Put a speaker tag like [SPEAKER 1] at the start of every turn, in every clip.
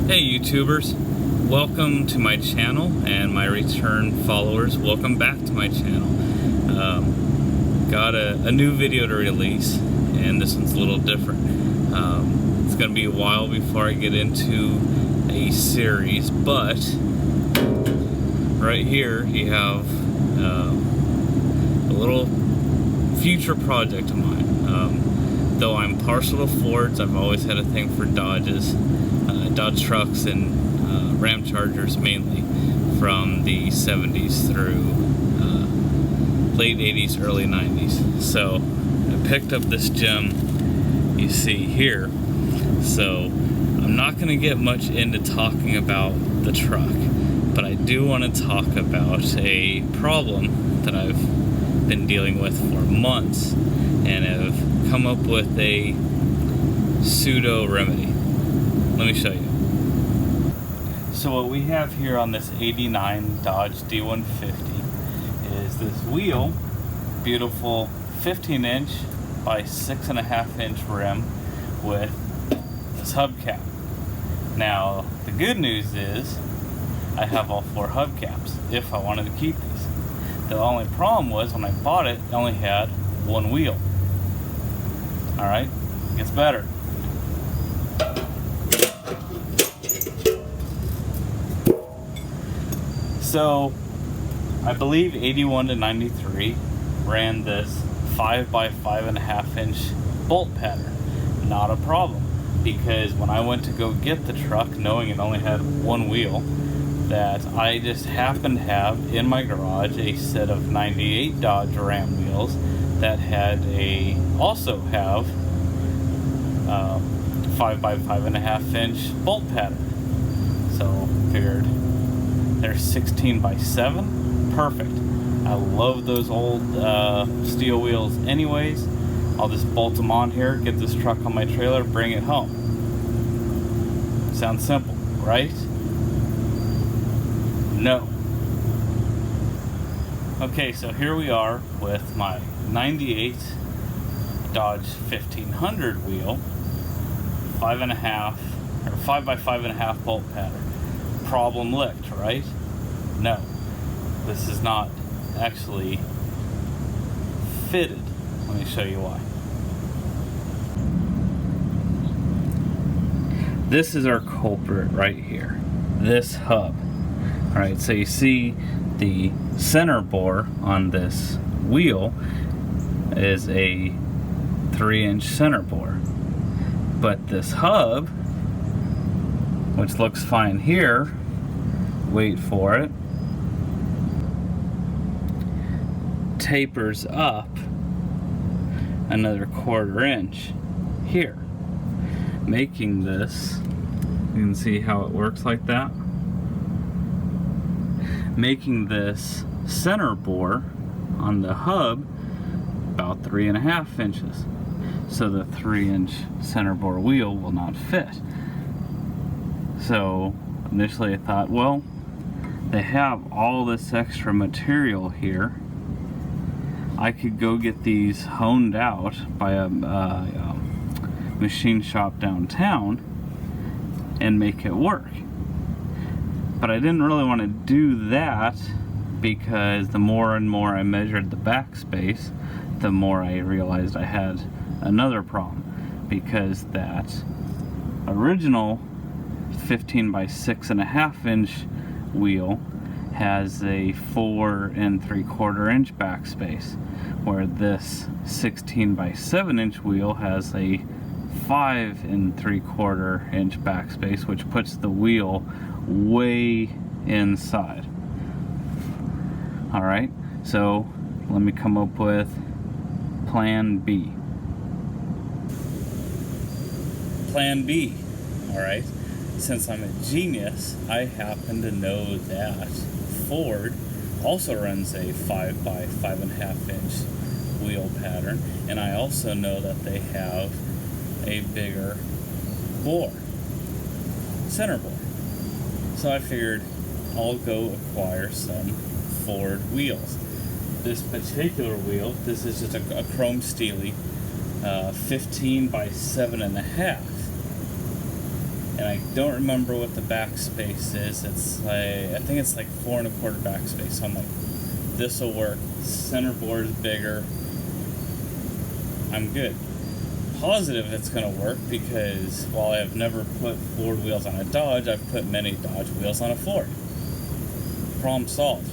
[SPEAKER 1] Hey YouTubers, welcome to my channel, and my return followers, welcome back to my channel. Got a new video to release, and this one's a little different. It's going to be a while before I get into a series, but right here you have a little future project of mine. Though I'm partial to Fords, I've always had a thing for Dodges. Dodge trucks and Ram Chargers mainly, from the 70s through late 80s, early 90s. So I picked up this gem you see here. So I'm not going to get much into talking about the truck, but I do want to talk about a problem that I've been dealing with for months and have come up with a pseudo remedy. Let me show you. So what we have here on this 89 Dodge D150 is this wheel, beautiful 15-inch by 6.5-inch rim with this hubcap. Now, the good news is I have all 4 hubcaps if I wanted to keep these. The only problem was when I bought it, it only had one wheel. Alright, it gets better. So, I believe 81 to 93 ran this 5 by 5.5 inch bolt pattern. Not a problem, because when I went to go get the truck, knowing it only had one wheel, that I just happened to have in my garage a set of 98 Dodge Ram wheels that had also have 5 by 5.5 inch bolt pattern. So, figured they're 16 by 7, perfect. I love those old steel wheels anyways. I'll just bolt them on here, get this truck on my trailer, bring it home. Sounds simple, right? No. Okay, so here we are with my 98 Dodge 1500 wheel, 5 by 5.5 bolt pattern. Problem licked, right? No, this is not actually fitted. Let me show you why. This is our culprit right here, this hub. Alright, so you see the center bore on this wheel is a 3-inch center bore, but this hub, which looks fine here, wait for it, tapers up another 1/4 inch here, making this, you can see how it works like that, making this center bore on the hub about 3.5 inches. So the 3-inch center bore wheel will not fit. So initially I thought, well, they have all this extra material here. I could go get these honed out by a machine shop downtown and make it work. But I didn't really want to do that, because the more and more I measured the backspace, the more I realized I had another problem, because that original 15 by 6.5 inch wheel has a 4 3/4 inch backspace, where this 16 by 7 inch wheel has a 5 3/4 inch backspace, which puts the wheel way inside. Alright, so let me come up with plan B. Plan B, alright. Since I'm a genius, I happen to know that Ford also runs a 5 by 5.5 inch wheel pattern, and I also know that they have a bigger bore, center bore. So I figured I'll go acquire some Ford wheels. This particular wheel, this is just a chrome steely 15 by 7.5. and I don't remember what the backspace is. It's like, I think it's like 4 1/4 backspace. So I'm like, this will work. Center board is bigger. I'm good. Positive it's going to work, because while I have never put Ford wheels on a Dodge, I've put many Dodge wheels on a Ford. Problem solved.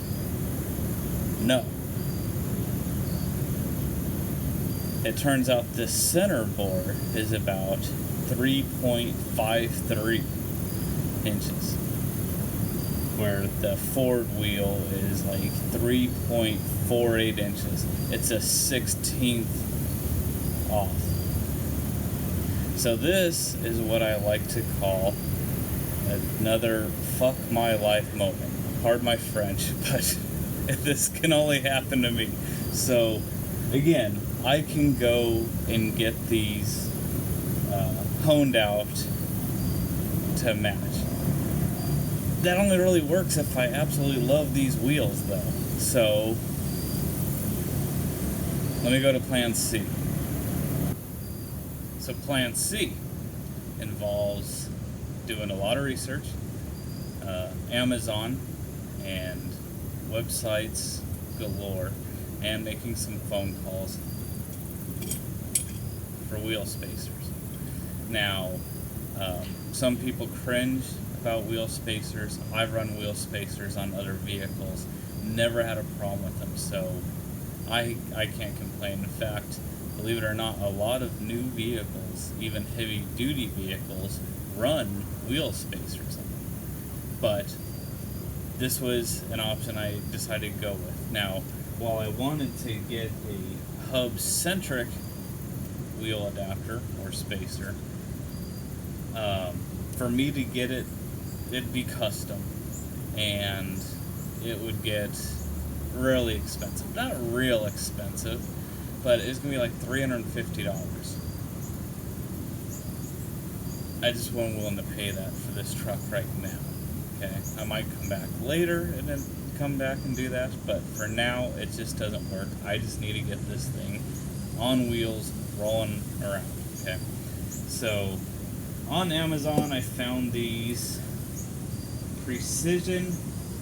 [SPEAKER 1] No. It turns out this center board is about 3.53 inches, where the Ford wheel is like 3.48 inches. It's a 1/16 off. So this is what I like to call another fuck my life moment. Pardon my French, but this can only happen to me. So again, I can go and get these honed out to match. That only really works if I absolutely love these wheels though. So let me go to plan C. So plan C involves doing a lot of research, Amazon and websites galore, and making some phone calls for wheel spacers. Now, some people cringe about wheel spacers. I've run wheel spacers on other vehicles, never had a problem with them, so I can't complain. In fact, believe it or not, a lot of new vehicles, even heavy duty vehicles, run wheel spacers on them. But this was an option I decided to go with. Now, while I wanted to get a hub-centric wheel adapter or spacer, for me to get it, it'd be custom, and it would get really expensive. Not real expensive, but it's gonna be like $350. I just wasn't willing to pay that for this truck right now. Okay, I might come back later and then come back and do that, but for now it just doesn't work. I just need to get this thing on wheels, rolling around. Okay, so on Amazon I found these Precision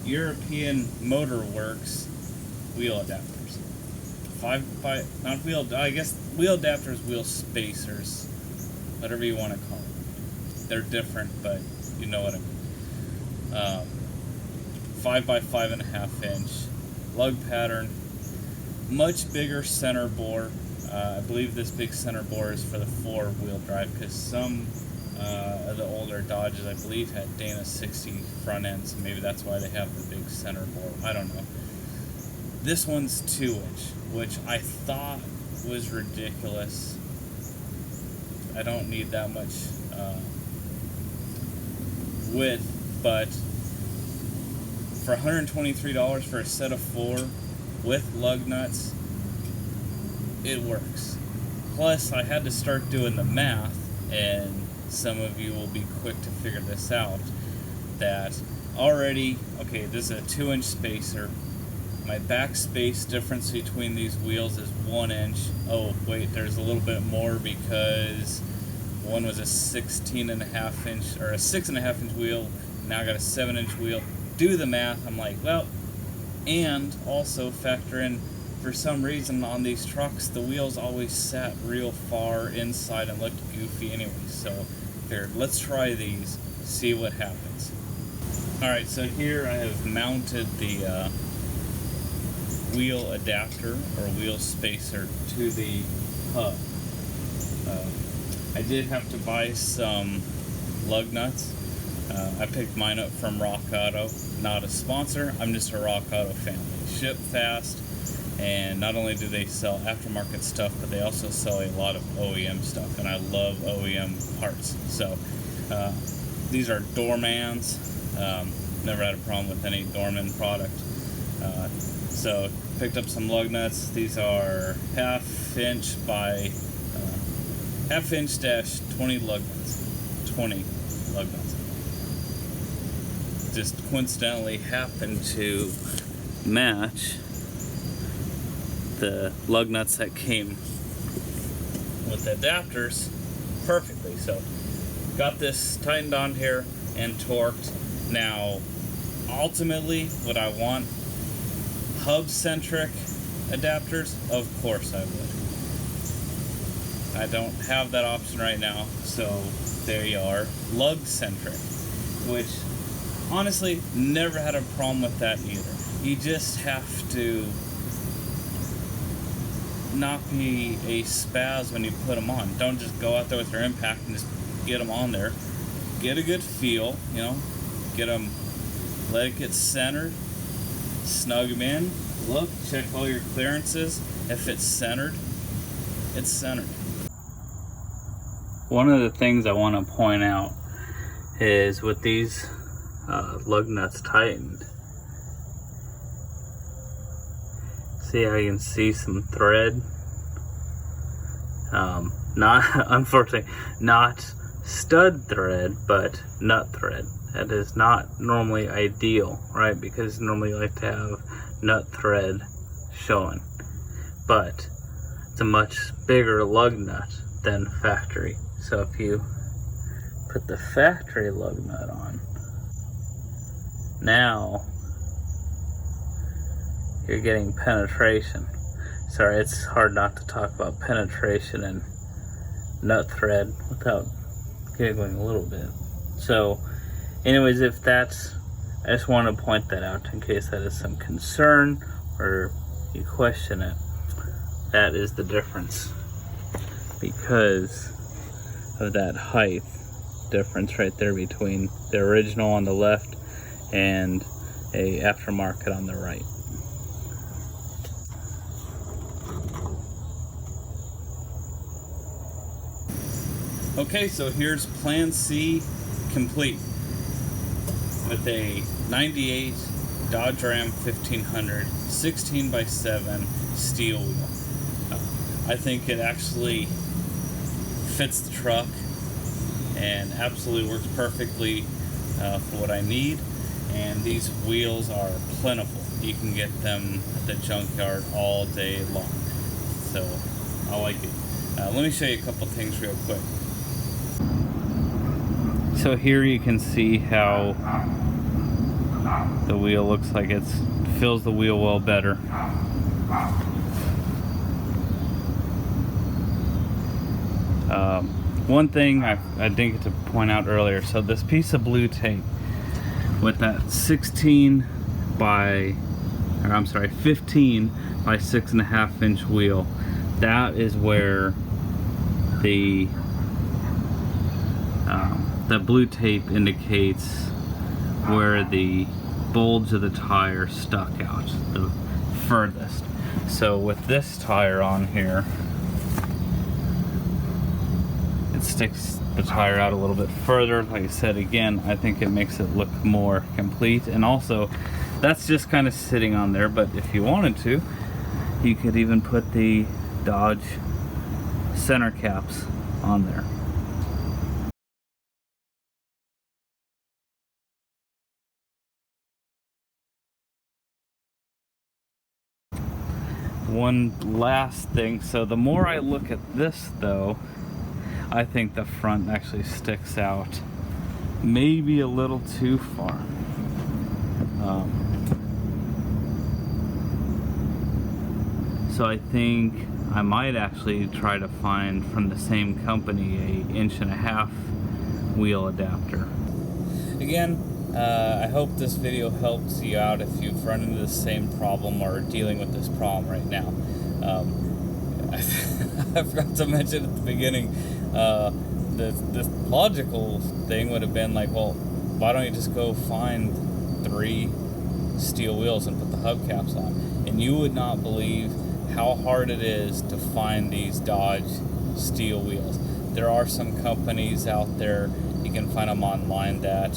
[SPEAKER 1] European Motorworks wheel adapters. Not wheel, I guess wheel adapters, wheel spacers, whatever you want to call them. They're different, but you know what I mean. 5 by 5.5 inch lug pattern, much bigger center bore. I believe this big center bore is for the 4-wheel drive, because some of the older Dodges, I believe, had Dana 60 front ends, so maybe that's why they have the big center bore. I don't know. This one's 2-inch, which I thought was ridiculous. I don't need that much width, but for $123 for a set of 4 with lug nuts, it works. Plus, I had to start doing the math, and some of you will be quick to figure this out, that already, okay, this is a 2-inch spacer. My backspace difference between these wheels is 1 inch. Oh, wait, there's a little bit more because one was a 16.5 inch, or a 6.5 inch wheel. Now I got a 7-inch wheel. Do the math. I'm like, well, and also factor in, for some reason on these trucks, the wheels always sat real far inside and looked goofy anyway. So, here, let's try these, see what happens. Alright, so here I have mounted the wheel adapter or wheel spacer to the hub. I did have to buy some lug nuts. I picked mine up from Rock Auto. Not a sponsor, I'm just a Rock Auto fan. They ship fast, and not only do they sell aftermarket stuff, but they also sell a lot of OEM stuff, and I love OEM parts. So these are Doormans. Never had a problem with any Doorman product. So picked up some lug nuts. These are half-inch by half-inch dash 20 lug nuts. 20 lug nuts. Just coincidentally happened to match the lug nuts that came with the adapters perfectly. So got this tightened on here and torqued. Now, ultimately, what I want, hub-centric adapters, of course I would. I don't have that option right now, so there you are. Lug-centric, which honestly, never had a problem with that either. You just have to not be a spaz when you put them on. Don't just go out there with your impact and just get them on there. Get a good feel, you know, get them, let it get centered, snug them in, look, check all your clearances. If it's centered, it's centered. One of the things I want to point out is with these lug nuts tightened, see how you can see some thread? Not, unfortunately, not stud thread, but nut thread. That is not normally ideal, right? Because normally you like to have nut thread showing. But it's a much bigger lug nut than factory. So if you put the factory lug nut on, now you're getting penetration. Sorry, it's hard not to talk about penetration and nut thread without giggling a little bit. So anyways, if that's, I just want to point that out in case that is some concern or you question it. That is the difference because of that height difference right there between the original on the left and a aftermarket on the right. Okay, so here's Plan C complete with a 98 Dodge Ram 1500 16x7 steel wheel. I think it actually fits the truck and absolutely works perfectly for what I need. And these wheels are plentiful. You can get them at the junkyard all day long. So I like it. Let me show you a couple things real quick. So here you can see how the wheel looks like it fills the wheel well better. One thing I didn't get to point out earlier, so this piece of blue tape with that 15 by 6.5 inch wheel, that is where the blue tape indicates where the bulge of the tire stuck out the furthest. So with this tire on here, it sticks the tire out a little bit further. Like I said, again, I think it makes it look more complete. And also, that's just kind of sitting on there, but if you wanted to, you could even put the Dodge center caps on there. One last thing, so the more I look at this though, I think the front actually sticks out maybe a little too far. So I think I might actually try to find from the same company a 1.5 inch wheel adapter. Again, I hope this video helps you out if you've run into the same problem or dealing with this problem right now. I forgot to mention at the beginning, the logical thing would have been like, well, why don't you just go find 3 steel wheels and put the hubcaps on? And you would not believe how hard it is to find these Dodge steel wheels. There are some companies out there, you can find them online that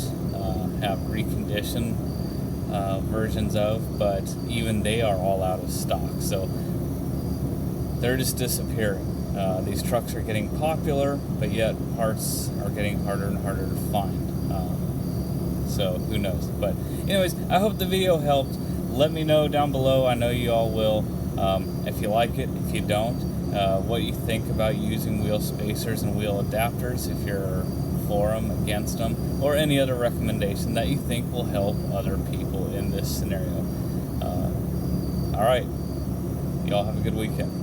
[SPEAKER 1] have reconditioned versions of, but even they are all out of stock. So they're just disappearing. These trucks are getting popular, but yet parts are getting harder and harder to find. So who knows? But anyways, I hope the video helped. Let me know down below. I know you all will. If you like it, if you don't, what you think about using wheel spacers and wheel adapters. If you're for them, against them, or any other recommendation that you think will help other people in this scenario. All right. Y'all have a good weekend.